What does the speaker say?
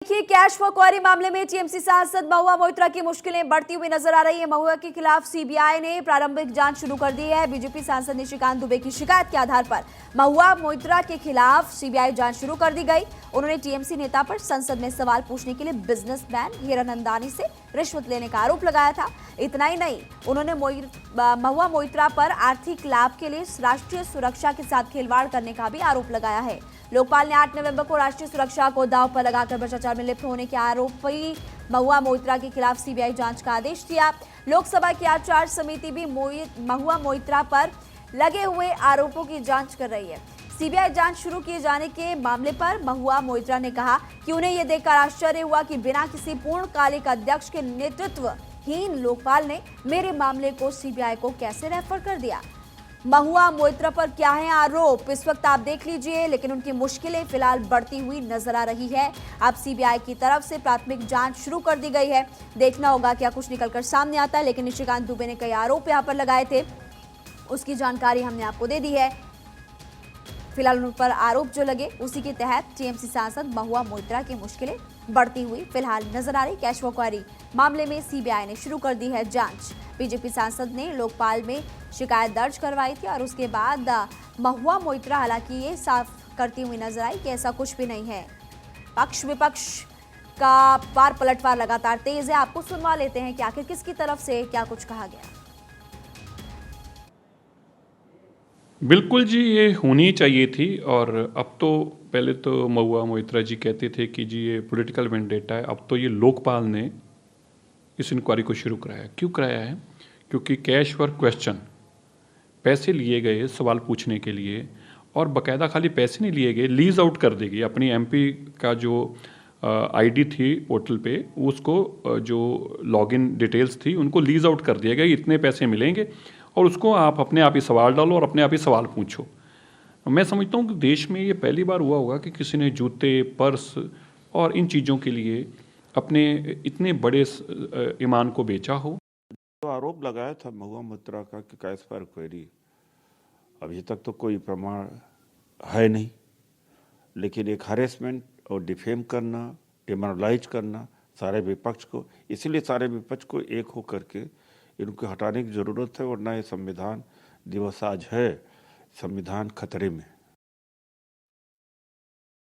देखिए, cash for query मामले में टीएमसी सांसद महुआ मोइत्रा की मुश्किलें बढ़ती हुई नजर आ रही है। महुआ के खिलाफ सीबीआई ने प्रारंभिक जांच शुरू कर दी है। बीजेपी सांसद निशिकांत दुबे की शिकायत के आधार पर महुआ मोइत्रा के खिलाफ सीबीआई जांच शुरू कर दी गई। उन्होंने टीएमसी नेता पर संसद में सवाल पूछने के लिए बिजनेसमैन हीरानंदानी से रिश्वत लेने का आरोप लगाया था। इतना ही नहीं, उन्होंने महुआ मोइत्रा पर आर्थिक लाभ के लिए राष्ट्रीय सुरक्षा के साथ खिलवाड़ करने का भी आरोप लगाया है। लोकपाल ने 8 नवंबर को राष्ट्रीय सुरक्षा को दांव पर लगाकर भ्रष्टाचार में लिप्त होने के आरोपी महुआ मोइत्रा के खिलाफ सीबीआई जांच का आदेश दिया। लोकसभा की आचार समिति भी महुआ मोइत्रा पर लगे हुए आरोपों की जांच कर रही है। सीबीआई जांच शुरू किए जाने के मामले पर महुआ मोइत्रा ने कहा कि उन्हें यह देखकर आश्चर्य हुआ कि बिना किसी पूर्णकालिक अध्यक्ष के नेतृत्वहीन लोकपाल ने मेरे मामले को सीबीआई को कैसे रेफर कर दिया। महुआ मोइत्रा पर क्या है आरोप, इस वक्त आप देख लीजिए, लेकिन उनकी मुश्किलें फिलहाल बढ़ती हुई नजर आ रही है। अब सीबीआई की तरफ से प्राथमिक जांच शुरू कर दी गई है। देखना होगा क्या कुछ निकलकर सामने आता है। लेकिन निशिकांत दुबे ने कई आरोप यहां पर लगाए थे, उसकी जानकारी हमने आपको दे दी है। फिलहाल उन पर आरोप जो लगे उसी के तहत टीएमसी सांसद महुआ मोइत्रा की मुश्किलें बढ़ती हुई फिलहाल नजर आ रही। कैश फॉर क्वेरी मामले में सीबीआई ने शुरू कर दी है जांच। बीजेपी सांसद ने लोकपाल में शिकायत दर्ज करवाई थी और उसके बाद महुआ मोइत्रा हालांकि ये साफ करती हुई नजर आई कि ऐसा कुछ भी नहीं है। पक्ष विपक्ष का पार पलटवार लगातार तेज है। आपको सुनवा लेते हैं कि आखिर किसकी तरफ से क्या कुछ कहा गया। बिल्कुल जी, ये होनी चाहिए थी। और अब तो पहले तो महुआ मोइत्रा जी कहते थे कि जी ये पॉलिटिकल वेंडेटा है। अब तो ये लोकपाल ने इस इंक्वायरी को शुरू कराया। क्यों कराया है? क्योंकि कैश फॉर क्वेश्चन, पैसे लिए गए सवाल पूछने के लिए, और बाकायदा खाली पैसे नहीं लिए गए, लीज आउट कर दी गई। अपनी एमपी का जो आईडी थी पोर्टल पे, उसको जो लॉगिन डिटेल्स थी उनको लीज आउट कर दिया गया। इतने पैसे मिलेंगे और उसको आप अपने आप ही सवाल डालो और अपने आप ही सवाल पूछो। मैं समझता हूँ कि देश में ये पहली बार हुआ होगा कि किसी ने जूते, पर्स और इन चीज़ों के लिए अपने इतने बड़े ईमान को बेचा हो। जो आरोप लगाया था महुआ मोइत्रा का कि कैश फॉर क्वेरी, अभी तक तो कोई प्रमाण है नहीं, लेकिन एक हरेसमेंट और डिफेम करना, डिमोरलाइज करना सारे विपक्ष को, इसीलिए सारे विपक्ष को एक हो करके इनको हटाने की ज़रूरत है। वरना ये संविधान दिवस आज है, संविधान खतरे में।